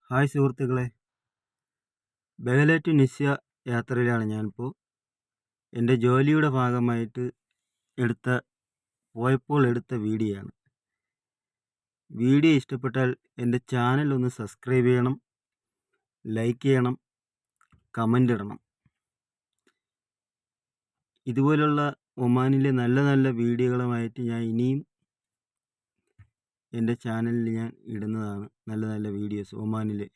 Hi സുഹൃത്തുക്കളെ, ബഗല to നിസ്യ യാത്രയിലാണ് ഞാനിപ്പോൾ. എൻ്റെ ജോലിയുടെ ഭാഗമായിട്ട് പോയപ്പോൾ എടുത്ത വീഡിയോ ആണ്. വീഡിയോ ഇഷ്ടപ്പെട്ടാൽ എൻ്റെ ചാനൽ ഒന്ന് സബ്സ്ക്രൈബ് ചെയ്യണം, ലൈക്ക് ചെയ്യണം, കമൻ്റ് ഇടണം. ഇതുപോലുള്ള ഒമാനിലെ നല്ല നല്ല വീഡിയോകളുമായിട്ട് ഞാൻ ഇനിയും എൻ്റെ ചാനലിൽ ഞാൻ ഇടുന്നതാണ്. നല്ല നല്ല വീഡിയോസ് ഒമാനിലെ.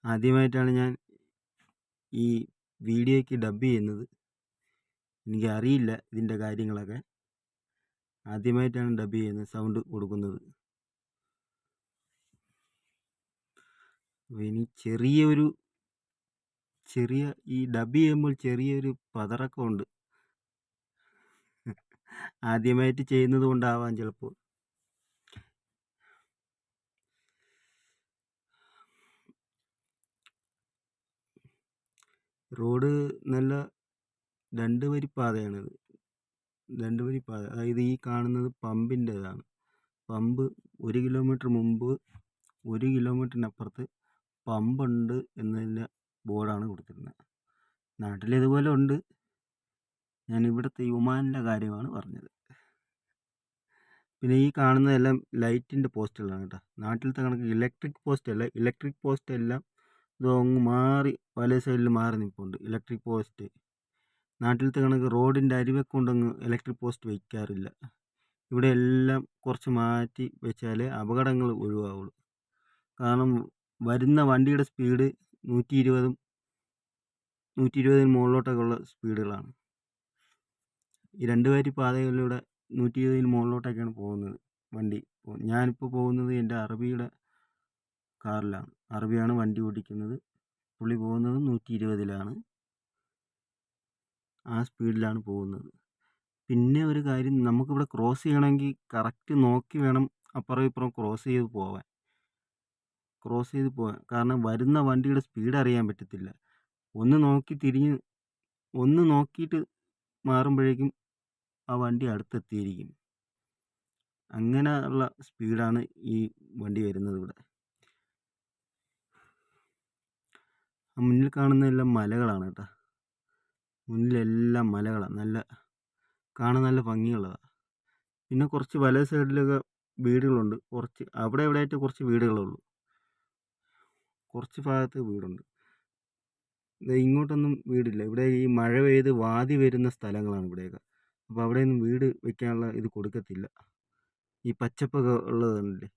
ആദ്യമായിട്ടാണ് ഞാൻ ഈ വീഡിയോയ്ക്ക് ഡബ് ചെയ്യുന്നത്. എനിക്കറിയില്ല ഇതിൻ്റെ കാര്യങ്ങളൊക്കെ. ആദ്യമായിട്ടാണ് ഡബ് ചെയ്യുന്നത്, സൗണ്ട് കൊടുക്കുന്നത്. ഇനി ഈ ഡബ് ചെയ്യുമ്പോൾ ചെറിയൊരു പതറക്കമുണ്ട്. ആദ്യമായിട്ട് ചെയ്യുന്നത് കൊണ്ടാവാം ചിലപ്പോൾ. റോഡ് നല്ല 2 വരിപ്പാതയാണിത്. 2 വരിപ്പാത. അതായത് ഈ കാണുന്നത് പമ്പിൻ്റെതാണ്. പമ്പ് 1 കിലോമീറ്റർ മുമ്പ് 1 കിലോമീറ്ററിനപ്പുറത്ത് പമ്പുണ്ട് എന്നതിൻ്റെ ബോർഡാണ് കൊടുത്തിരുന്നത്. നാട്ടിലിതുപോലെ ഉണ്ട്. ഞാൻ ഇവിടുത്തെ ഒമാനിൻ്റെ കാര്യമാണ് പറഞ്ഞത്. പിന്നെ ഈ കാണുന്നതെല്ലാം ലൈറ്റിൻ്റെ പോസ്റ്റുകളാണ് കേട്ടോ. നാട്ടിലത്തെ കണക്ക് ഇലക്ട്രിക് പോസ്റ്റ് അല്ല. ഇലക്ട്രിക് പോസ്റ്റ് എല്ലാം ഇതങ്ങ് മാറി പല സൈഡിൽ മാറി നിൽപ്പുണ്ട് ഇലക്ട്രിക് പോസ്റ്റ്. നാട്ടിലത്തെ കണക്ക് റോഡിൻ്റെ അരികെ കൊണ്ടങ്ങ് ഇലക്ട്രിക് പോസ്റ്റ് വയ്ക്കാറില്ല. ഇവിടെ എല്ലാം കുറച്ച് മാറ്റി വെച്ചാലേ അപകടങ്ങൾ ഒഴിവാവുള്ളൂ. കാരണം വരുന്ന വണ്ടിയുടെ സ്പീഡ് 120 മുകളിലോട്ടൊക്കെ ഉള്ള സ്പീഡുകളാണ്. ഈ 2 വരി പാതകളിലൂടെ 120 മുകളിലോട്ടൊക്കെയാണ് പോകുന്നത് വണ്ടി. ഞാനിപ്പോൾ പോകുന്നത് എൻ്റെ അറബിയുടെ കാറിലാണ്. അറബിയാണ് വണ്ടി ഓടിക്കുന്നത്. പുള്ളി പോകുന്നത് 120-ലാണ്. ആ സ്പീഡിലാണ് പോകുന്നത്. പിന്നെ ഒരു കാര്യം, നമുക്കിവിടെ ക്രോസ് ചെയ്യണമെങ്കിൽ കറക്റ്റ് നോക്കി വേണം അപ്പുറം ഇപ്പുറം ക്രോസ് ചെയ്ത് പോകാൻ. കാരണം വരുന്ന വണ്ടിയുടെ സ്പീഡ് അറിയാൻ പറ്റത്തില്ല. ഒന്ന് നോക്കിയിട്ട് മാറുമ്പോഴേക്കും ആ വണ്ടി അടുത്തെത്തിയിരിക്കും. അങ്ങനെ ഉള്ള സ്പീഡാണ് ഈ വണ്ടി വരുന്നത് ഇവിടെ. മുന്നിൽ കാണുന്നതെല്ലാം മലകളാണ് കേട്ടോ. മുന്നിലെല്ലാം മലകളാണ്. കാണാൻ നല്ല ഭംഗിയുള്ളതാണ്. പിന്നെ കുറച്ച് വലത് സൈഡിലൊക്കെ വീടുകളുണ്ട്. അവിടെ ആയിട്ട് കുറച്ച് വീടുകളുള്ളൂ. കുറച്ച് ഭാഗത്ത് വീടുണ്ട്. ഇങ്ങോട്ടൊന്നും വീടില്ല. ഇവിടെ ഈ മഴ പെയ്ത് വാതി വരുന്ന സ്ഥലങ്ങളാണ് ഇവിടെയൊക്കെ. അപ്പോൾ അവിടെയൊന്നും വീട് വെക്കാനുള്ള ഇത് കൊടുക്കത്തില്ല. ഈ പച്ചപ്പൊക്കെ ഉള്ളത് കണ്ടില്ലേ.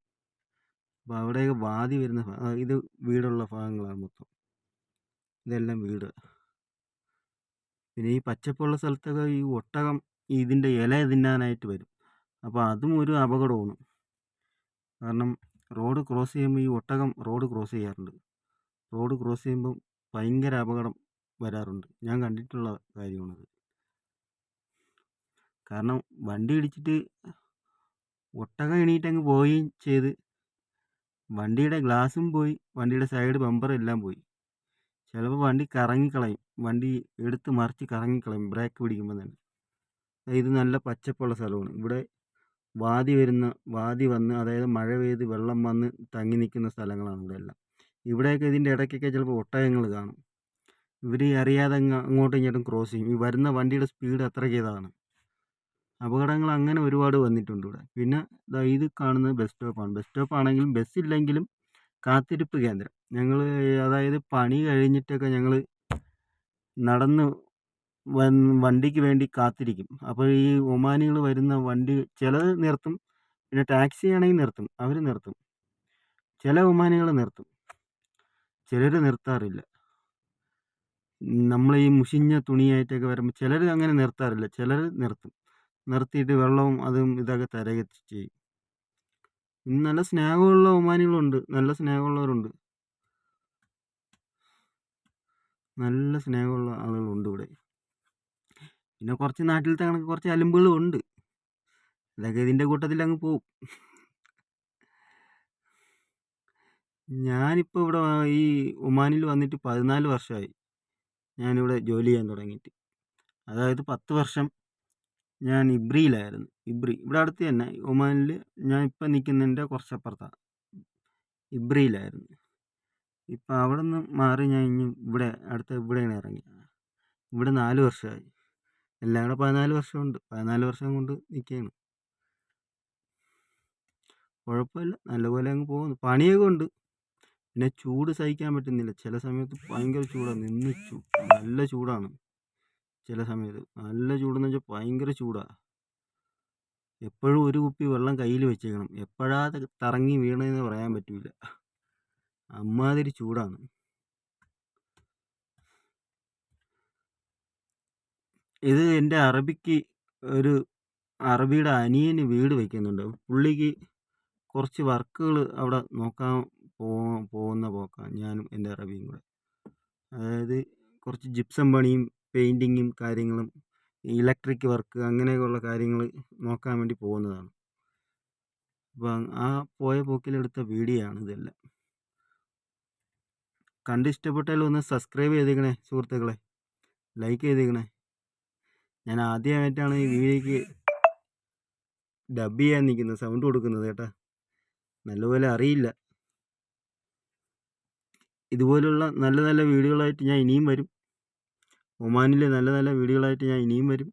അപ്പോൾ അവിടെയൊക്കെ വാതി വരുന്ന ഇത് വീടുള്ള ഭാഗങ്ങളാണ് മൊത്തം. ഇതെല്ലാം വീട്. പിന്നെ ഈ പച്ചപ്പുള്ള സ്ഥലത്തൊക്കെ ഈ ഒട്ടകം ഇതിൻ്റെ ഇല തിന്നാനായിട്ട് വരും. അപ്പോൾ അതും ഒരു അപകടമാണ്. കാരണം റോഡ് ക്രോസ് ചെയ്യുമ്പോൾ ഈ ഒട്ടകം റോഡ് ക്രോസ് ചെയ്യാറുണ്ട്. റോഡ് ക്രോസ് ചെയ്യുമ്പോൾ ഭയങ്കര അപകടം വരാറുണ്ട്. ഞാൻ കണ്ടിട്ടുള്ള കാര്യമാണത്. കാരണം വണ്ടി ഇടിച്ചിട്ട് ഒട്ടകം എണീറ്റങ്ങ് പോവുകയും ചെയ്ത് വണ്ടിയുടെ ഗ്ലാസും പോയി, വണ്ടിയുടെ സൈഡ് ബമ്പറും എല്ലാം പോയി. ചിലപ്പോൾ വണ്ടി കറങ്ങിക്കളയും. വണ്ടി എടുത്ത് മറിച്ച് കറങ്ങിക്കളയും ബ്രേക്ക് പിടിക്കുമ്പോൾ തന്നെ. ഇത് നല്ല പച്ചപ്പുള്ള സ്ഥലമാണ്. ഇവിടെ വാതി വന്ന് അതായത് മഴ പെയ്ത് വെള്ളം വന്ന് തങ്ങി നിൽക്കുന്ന സ്ഥലങ്ങളാണ് ഇവിടെ എല്ലാം. ഇവിടെയൊക്കെ ഇതിൻ്റെ ഇടയ്ക്കൊക്കെ ചിലപ്പോൾ ഒട്ടകങ്ങൾ കാണും. ഇവർ അറിയാതെ അങ്ങോട്ടും ഇങ്ങോട്ടും ക്രോസ് ചെയ്യും. ഈ വരുന്ന വണ്ടിയുടെ സ്പീഡ് അത്രയ്ക്ക് ഇതാണ്. അപകടങ്ങൾ അങ്ങനെ ഒരുപാട് വന്നിട്ടുണ്ട് ഇവിടെ. പിന്നെ ഇത് കാണുന്നത് ബസ് സ്റ്റോപ്പാണ്. ബസ് സ്റ്റോപ്പാണെങ്കിലും ബസ്സില്ലെങ്കിലും കാത്തിരിപ്പ് കേന്ദ്രം. അതായത് പണി കഴിഞ്ഞിട്ടൊക്കെ ഞങ്ങൾ നടന്ന് വണ്ടിക്ക് വേണ്ടി കാത്തിരിക്കും. അപ്പോൾ ഈ ഒമാനികൾ വരുന്ന വണ്ടി ചിലത് നിർത്തും. പിന്നെ ടാക്സി ആണെങ്കിൽ നിർത്തും. അവർ നിർത്തും. ചില ഒമാനികൾ നിർത്തും, ചിലർ നിർത്താറില്ല. നമ്മൾ ഈ മുഷിഞ്ഞ തുണിയായിട്ടൊക്കെ വരുമ്പോൾ ചിലർ അങ്ങനെ നിർത്താറില്ല. ചിലർ നിർത്തും. നിർത്തിയിട്ട് വെള്ളവും അതും ഇതൊക്കെ തരുകയൊക്കെ ചെയ്യും. നല്ല സ്നേഹമുള്ള ഒമാനികളുണ്ട്. നല്ല സ്നേഹമുള്ളവരുണ്ട്. നല്ല സ്നേഹമുള്ള ആളുകളുണ്ട് ഇവിടെ. പിന്നെ കുറച്ച് നാട്ടിലത്തെ കണക്ക് കുറച്ച് അലമ്പുകളും ഉണ്ട്. ഇതൊക്കെ ഇതിൻ്റെ കൂട്ടത്തിൽ അങ്ങ് പോവും. ഞാനിപ്പോൾ ഇവിടെ ഈ ഒമാനിൽ വന്നിട്ട് 14 വർഷമായി. ഞാനിവിടെ ജോലി ചെയ്യാൻ തുടങ്ങിയിട്ട്. അതായത് 10 വർഷം ഞാൻ ഇബ്രിയിലായിരുന്നു. ഇവിടെ അടുത്ത് തന്നെ ഒമാനിൽ. ഞാൻ ഇപ്പം നിൽക്കുന്നതിൻ്റെ കുറച്ചപ്പുറത്താണ്. ഇബ്രിയിലായിരുന്നു. ഇപ്പം അവിടെ നിന്ന് മാറി ഞാൻ ഇനി ഇവിടെയാണ് ഇറങ്ങിയത്. ഇവിടെ 4 വർഷമായി. എല്ലാം കൂടെ 14 വർഷമുണ്ട്. 14 വർഷം കൊണ്ട് നിൽക്കുകയാണ്. കുഴപ്പമില്ല, നല്ലപോലെ അങ്ങ് പോകുന്നു. പണിയൊക്കെ ഉണ്ട്. പിന്നെ ചൂട് സഹിക്കാൻ പറ്റുന്നില്ല. ചില സമയത്ത് ഭയങ്കര ചൂടാണ്. നല്ല ചൂടാണ്. ചില സമയത്ത് നല്ല ചൂടെന്ന് വെച്ചാൽ ഭയങ്കര ചൂടാണ്. എപ്പോഴും ഒരു കുപ്പി വെള്ളം കയ്യിൽ വെച്ചേക്കണം. എപ്പോഴാ തറങ്ങി വീണതെന്ന് പറയാൻ പറ്റില്ല. അമ്മാതിരി ചൂടാണ്. ഇത് എൻ്റെ അറബിയുടെ അനിയന് വീട് വയ്ക്കുന്നുണ്ട്. പുള്ളിക്ക് കുറച്ച് വർക്കുകൾ അവിടെ നോക്കാൻ പോകുന്ന പോക്കാണ് ഞാനും എൻ്റെ അറബിയും കൂടെ. അതായത് കുറച്ച് ജിപ്സം പണിയും പെയിൻറ്റിങ്ങും കാര്യങ്ങളും ഇലക്ട്രിക് വർക്ക് അങ്ങനെയൊക്കെയുള്ള കാര്യങ്ങൾ നോക്കാൻ വേണ്ടി പോകുന്നതാണ്. അപ്പം ആ പോയ പോക്കിലെടുത്ത വീഡിയോ ആണ് ഇതെല്ലാം. കണ്ട് ഇഷ്ടപ്പെട്ടാൽ ഒന്ന് സബ്സ്ക്രൈബ് ചെയ്തേക്കണേ സുഹൃത്തുക്കളെ, ലൈക്ക് ചെയ്തേക്കണേ. ഞാൻ ആദ്യമായിട്ടാണ് ഈ വീഡിയോയ്ക്ക് ഡബ് ചെയ്യാൻ നിൽക്കുന്നത്, സൗണ്ട് കൊടുക്കുന്നത് കേട്ടോ. നല്ലപോലെ അറിയില്ല. ഇതുപോലുള്ള നല്ല നല്ല വീഡിയോകളായിട്ട് ഞാൻ ഇനിയും വരും. ഒമാനിലെ നല്ല നല്ല വീഡിയോകളായിട്ട് ഞാൻ ഇനിയും വരും.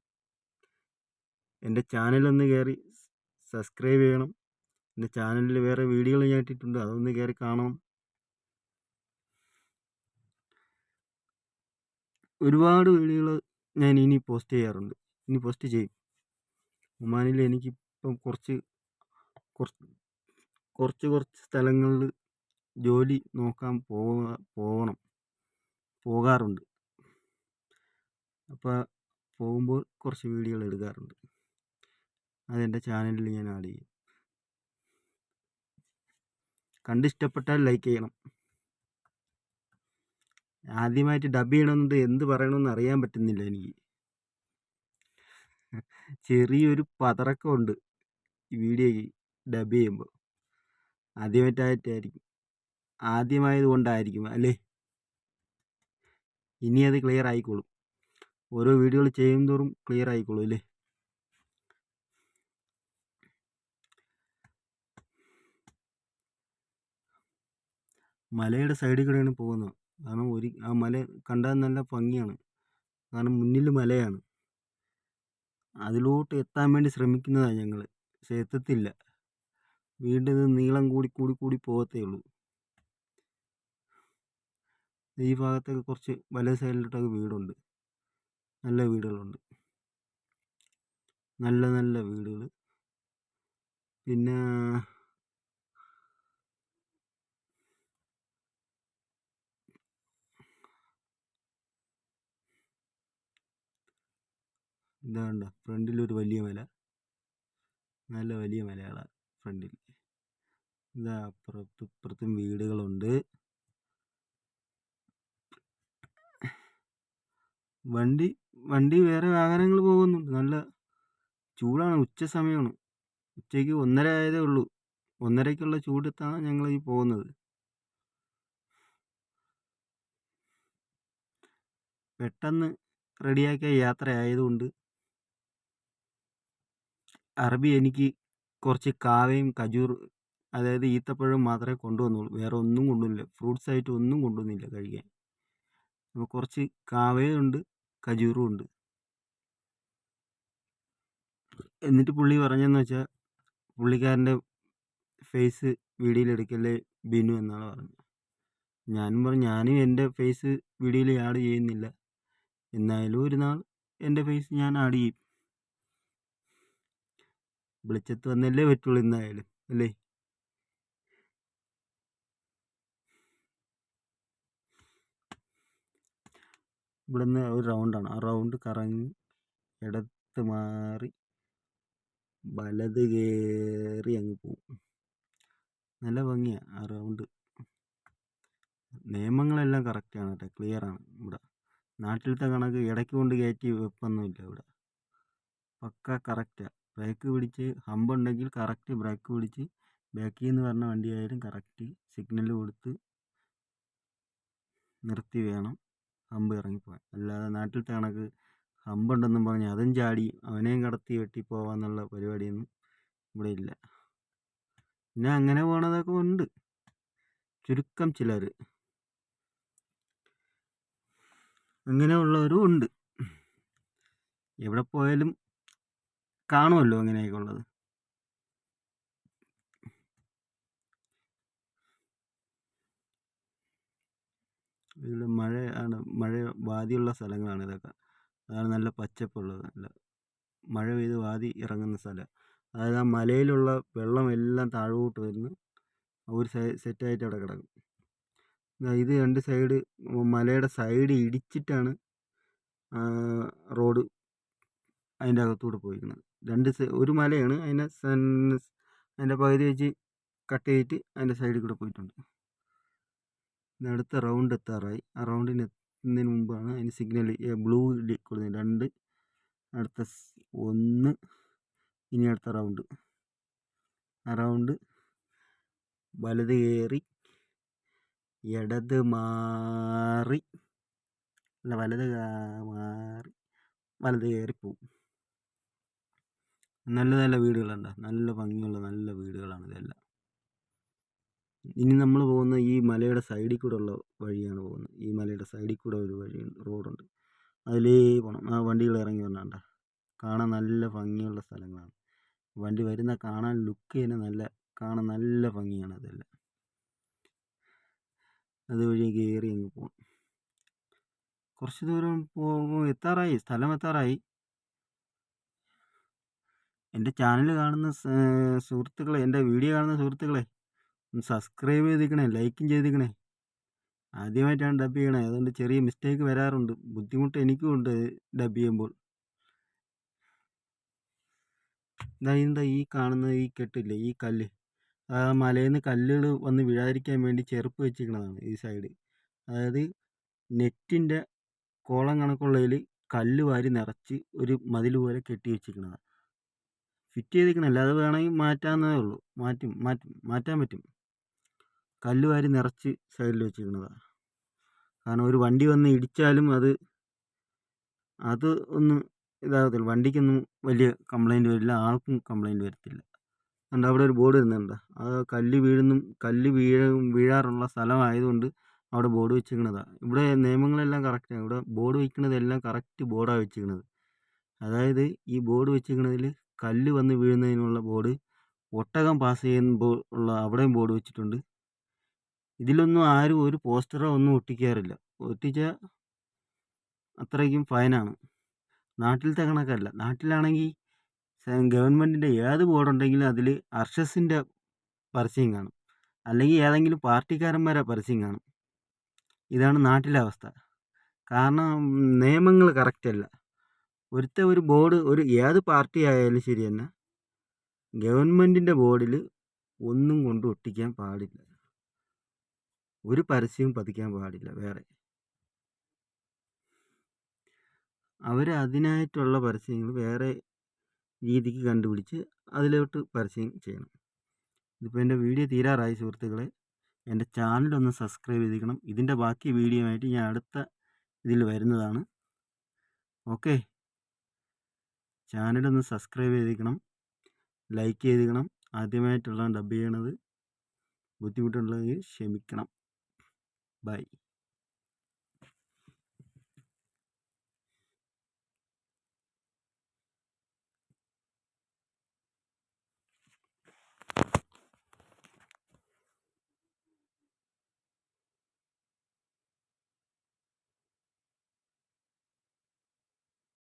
എൻ്റെ ചാനലൊന്ന് കയറി സബ്സ്ക്രൈബ് ചെയ്യണം. എൻ്റെ ചാനലിൽ വേറെ വീഡിയോകൾ ഞാൻ ഇട്ടിട്ടുണ്ട്, അതൊന്ന് കയറി കാണണം. ഒരുപാട് വീഡിയോകൾ ഞാൻ ഇനി പോസ്റ്റ് ചെയ്യാറുണ്ട്, ഇനി പോസ്റ്റ് ചെയ്യും. ഒമാനിൽ എനിക്കിപ്പം കുറച്ച് സ്ഥലങ്ങളിൽ ജോലി നോക്കാൻ പോകാറുണ്ട്. അപ്പോൾ പോകുമ്പോൾ കുറച്ച് വീഡിയോകൾ എടുക്കാറുണ്ട്. അതെൻ്റെ ചാനലിൽ ഞാൻ ആഡ് ചെയ്യും. കണ്ടിഷ്ടപ്പെട്ടാൽ ലൈക്ക് ചെയ്യണം. ആദ്യമായിട്ട് ഡബ് ചെയ്യണമെന്നത് എന്ത് പറയണമെന്ന് അറിയാൻ പറ്റുന്നില്ല എനിക്ക്. ചെറിയൊരു പതറക്കമുണ്ട് ഈ വീഡിയോയ്ക്ക് ഡബ് ചെയ്യുമ്പോൾ. ആദ്യമായത് കൊണ്ടായിരിക്കും അല്ലേ. ഇനി അത് ക്ലിയർ ആയിക്കോളും. ഓരോ വീഡിയോകൾ ചെയ്യും തോറും ക്ലിയർ ആയിക്കോളും അല്ലേ. മലയുടെ സൈഡിൽ കൂടെയാണ് പോകുന്നത്. കാരണം ആ മല കണ്ടാൽ നല്ല ഭംഗിയാണ്. കാരണം മുന്നിൽ മലയാണ്. അതിലോട്ട് എത്താൻ വേണ്ടി ശ്രമിക്കുന്നതാണ് ഞങ്ങൾ. പക്ഷെ എത്തത്തില്ല. വീണ്ടും ഇത് നീളം കൂടി പോകത്തേ ഉള്ളൂ. ഈ ഭാഗത്തൊക്കെ കുറച്ച് വലത് സൈഡിലോട്ടൊക്കെ വീടുണ്ട്. നല്ല വീടുകളുണ്ട്. നല്ല നല്ല വീടുകൾ. പിന്നെ ഇതാണ്ട ഫ്രണ്ടിലൊരു വലിയ മല. നല്ല വലിയ മലയാണ് ഫ്രണ്ടിൽ. ഇതാ ഇപ്പുറത്തും വീടുകളുണ്ട്. വണ്ടി വേറെ വാഹനങ്ങൾ പോകുന്നുണ്ട്. നല്ല ചൂടാണ്. ഉച്ച സമയമാണ്. ഉച്ചയ്ക്ക് 1:30 ആയതേ ഉള്ളൂ. 1:30ക്കുള്ള ചൂടത്താണ് ഞങ്ങൾ ഈ പോകുന്നത്. പെട്ടെന്ന് റെഡിയാക്കിയ യാത്ര ആയതുകൊണ്ട് അറബി എനിക്ക് കുറച്ച് കാവയും അതായത് ഈത്തപ്പഴവും മാത്രമേ കൊണ്ടുവന്നുള്ളൂ. വേറെ ഒന്നും കൊണ്ടുവന്നില്ല. ഫ്രൂട്ട്സ് ആയിട്ട് ഒന്നും കൊണ്ടുവന്നില്ല കഴിക്കാൻ. അപ്പോൾ കുറച്ച് കാവയും ഉണ്ട്, ഖജൂറും ഉണ്ട്. എന്നിട്ട് പുള്ളി പറഞ്ഞതെന്ന് വെച്ചാൽ പുള്ളിക്കാരൻ്റെ ഫേസ് വീഡിയോയിൽ എടുക്കല്ലേ ബിനു എന്നാണ് പറഞ്ഞത്. ഞാനും എൻ്റെ ഫേസ് വീഡിയോയിൽ ആഡ് ചെയ്യുന്നില്ല. എന്നാലും ഒരു നാൾ എൻ്റെ ഫേസ് ഞാൻ ആഡ് ചെയ്യും. വെളിച്ചത്ത് വന്നല്ലേ പറ്റുള്ളൂ എന്നായാലും അല്ലേ. ഇവിടുന്ന് ഒരു റൗണ്ടാണ്. ആ റൗണ്ട് കറങ്ങി ഇടത്ത് മാറി വലത് കയറി അങ്ങ് പോവും. നല്ല ഭംഗിയാണ് ആ റൗണ്ട്. നിയമങ്ങളെല്ലാം കറക്റ്റാണ് കേട്ടോ, ക്ലിയറാണ്. ഇവിടെ നാട്ടിലത്തെ കണക്ക് ഇടയ്ക്ക് കൊണ്ട് കയറ്റി വെപ്പൊന്നുമില്ല. ഇവിടെ പക്ക കറക്റ്റാണ്. ബ്രേക്ക് പിടിച്ച് ഹമ്പുണ്ടെങ്കിൽ കറക്റ്റ് ബ്രേക്ക് പിടിച്ച് ബാക്കിൽ നിന്ന് പറഞ്ഞ വണ്ടിയായാലും കറക്റ്റ് സിഗ്നൽ കൊടുത്ത് നിർത്തി വേണം ഹമ്പ് ഇറങ്ങിപ്പോകാൻ. അല്ലാതെ നാട്ടിലത്തെ കണക്ക് ഹമ്പുണ്ടെന്നും പറഞ്ഞ് അതും ചാടി അവനെയും കടത്തി വെട്ടി പോകാമെന്നുള്ള പരിപാടിയൊന്നും ഇവിടെ ഇല്ല. പിന്നെ അങ്ങനെ പോണതൊക്കെ ഉണ്ട്. ചുരുക്കം ചിലർ അങ്ങനെയുള്ളവരും ഉണ്ട്. എവിടെ പോയാലും കാണുമല്ലോ അങ്ങനെയൊക്കെ ഉള്ളത്. ഇതിൽ മഴ വാദിയുള്ള സ്ഥലങ്ങളാണ് ഇതൊക്കെ. അതാണ് നല്ല പച്ചപ്പുള്ളത്, നല്ല മഴ പെയ്ത് വാതി ഇറങ്ങുന്ന സ്ഥലം. അതായത് ആ മലയിലുള്ള വെള്ളം എല്ലാം താഴോട്ട് വരുന്നു, ഒരു സെറ്റായിട്ട് അവിടെ കിടക്കും. ഇത് രണ്ട് സൈഡ് മലയുടെ സൈഡ് ഇടിച്ചിട്ടാണ് റോഡ് അതിൻ്റെ അകത്തൂടെ പോയിരിക്കുന്നത്. ഒരു മലയാണ്, അതിൻ്റെ പകുതി വെച്ച് കട്ട് ചെയ്തിട്ട് അതിൻ്റെ സൈഡിൽ കൂടെ പോയിട്ടുണ്ട്. അടുത്ത റൗണ്ട് എത്താറായി. ആ റൗണ്ടിന് എത്തുന്നതിന് മുമ്പാണ് അതിന് സിഗ്നൽ ബ്ലൂ കൊടുക്കുന്നത്. 2, അടുത്ത 1, ഇനി അടുത്ത റൗണ്ട്. ആ റൗണ്ട് വലത് കയറി ഇടത് മാറി, അല്ല വലത് മാറി വലത് കയറി പോവും. നല്ല നല്ല വീടുകളുണ്ട്, നല്ല ഭംഗിയുള്ള നല്ല വീടുകളാണ് ഇതെല്ലാം. ഇനി നമ്മൾ പോകുന്ന ഈ മലയുടെ സൈഡിൽ കൂടെ ഉള്ള വഴിയാണ് പോകുന്നത്. ഈ മലയുടെ സൈഡിൽ കൂടെ ഒരു വഴിയുണ്ട്, റോഡുണ്ട്. അതിലേ പോകണം. ആ വണ്ടികൾ ഇറങ്ങി വന്നാണ്ട, കാണാൻ നല്ല ഭംഗിയുള്ള സ്ഥലങ്ങളാണ്. വണ്ടി വരുന്ന കാണാൻ ലുക്ക് തന്നെ കാണാൻ നല്ല ഭംഗിയാണ് അതെല്ലാം. അതുവഴി കയറി അങ്ങ് പോകണം. കുറച്ച് ദൂരം എത്താറായി, സ്ഥലം എത്താറായി. എൻ്റെ ചാനൽ കാണുന്ന സുഹൃത്തുക്കളെ, എൻ്റെ വീഡിയോ കാണുന്ന സുഹൃത്തുക്കളെ, ഒന്ന് സബ്സ്ക്രൈബ് ചെയ്തിരിക്കണേ, ലൈക്കും ചെയ്തിരിക്കണേ. ആദ്യമായിട്ടാണ് ഡബ് ചെയ്യണേ, അതുകൊണ്ട് ചെറിയ മിസ്റ്റേക്ക് വരാറുണ്ട്. ബുദ്ധിമുട്ട് എനിക്കും ഉണ്ട് ഡബ് ചെയ്യുമ്പോൾ. എന്താ ഈ കാണുന്ന ഈ കെട്ടില്ലേ, ഈ കല്ല്, ആ മലയിൽ നിന്ന് കല്ലുകൾ വന്ന് വീഴാതിരിക്കാൻ വേണ്ടി ചെറുപ്പ് വെച്ചിരിക്കുന്നതാണ് ഈ സൈഡ്. അതായത് നെറ്റിൻ്റെ കോളം കണക്കുള്ളതിൽ കല്ല് വാരി നിറച്ച് ഒരു മതിൽ പോലെ കെട്ടി വെച്ചിരിക്കുന്നതാണ്. ഫിറ്റ് ചെയ്തിരിക്കണല്ല, അത് വേണമെങ്കിൽ മാറ്റാവുന്നതേ ഉള്ളൂ. മാറ്റാൻ പറ്റും. കല്ല് വാരി നിറച്ച് സൈഡിൽ വെച്ചിരിക്കുന്നതാണ്. കാരണം ഒരു വണ്ടി വന്ന് ഇടിച്ചാലും അത് ഒന്നും ഇതാകത്തില്ല, വണ്ടിക്കൊന്നും വലിയ കംപ്ലൈൻറ്റ് വരില്ല, ആൾക്കും കംപ്ലൈൻറ്റ് വരത്തില്ല. അതുകൊണ്ട് അവിടെ ഒരു ബോർഡ് വരുന്നുണ്ട്, ആ കല്ല് വീഴാറുള്ള സ്ഥലമായതുകൊണ്ട് അവിടെ ബോർഡ് വെച്ചിരിക്കുന്നതാണ്. ഇവിടെ നിയമങ്ങളെല്ലാം കറക്റ്റാണ്. ഇവിടെ ബോർഡ് വയ്ക്കുന്നതെല്ലാം കറക്റ്റ് ബോർഡാണ് വെച്ചിരിക്കുന്നത്. അതായത് ഈ ബോർഡ് വെച്ചിരിക്കുന്നതിൽ കല്ല് വന്ന് വീഴുന്നതിനുള്ള ബോർഡ്, ഒട്ടകം പാസ് ചെയ്യുമ്പോൾ ഉള്ള അവിടെയും ബോർഡ് വെച്ചിട്ടുണ്ട്. ഇതിലൊന്നും ആരും ഒരു പോസ്റ്ററോ ഒന്നും ഒട്ടിക്കാറില്ല. ഒട്ടിച്ചാൽ അത്രയ്ക്കും ഫൈനാണ്. നാട്ടിലത്തെ കണക്കല്ല. നാട്ടിലാണെങ്കിൽ ഗവൺമെൻറ്റിൻ്റെ ഏത് ബോർഡുണ്ടെങ്കിലും അതിൽ അർഷസിൻ്റെ പരസ്യം കാണും, അല്ലെങ്കിൽ ഏതെങ്കിലും പാർട്ടിക്കാരന്മാരെ പരസ്യം കാണും. ഇതാണ് നാട്ടിലെ അവസ്ഥ. കാരണം നിയമങ്ങൾ കറക്റ്റല്ല. ഒരു ബോർഡ്, ഏത് പാർട്ടി ആയാലും ശരി തന്നെ, ഗവൺമെൻറ്റിൻ്റെ ബോർഡിൽ ഒന്നും കൊണ്ട് ഒട്ടിക്കാൻ പാടില്ല, ഒരു പരസ്യവും പതിക്കാൻ പാടില്ല. വേറെ അവർ അതിനായിട്ടുള്ള പരസ്യങ്ങൾ വേറെ രീതിക്ക് കണ്ടുപിടിച്ച് അതിലോട്ട് പരസ്യം ചെയ്യണം. ഇതിപ്പോൾ എൻ്റെ വീഡിയോ തീരാറായി സുഹൃത്തുക്കളെ. എൻ്റെ ചാനലൊന്ന് സബ്സ്ക്രൈബ് ചെയ്തിരിക്കണം. ഇതിൻ്റെ ബാക്കി വീഡിയോ ആയിട്ട് ഞാൻ അടുത്ത ഇതിൽ വരുന്നതാണ്. ഓക്കെ, ചാനലൊന്ന് സബ്സ്ക്രൈബ് ചെയ്തിരിക്കണം, ലൈക്ക് ചെയ്തിരിക്കണം. ആദ്യമായിട്ടുള്ള ഡബ് ചെയ്യണത്, ബുദ്ധിമുട്ടുള്ളതെങ്കിൽ ക്ഷമിക്കണം. ബൈ.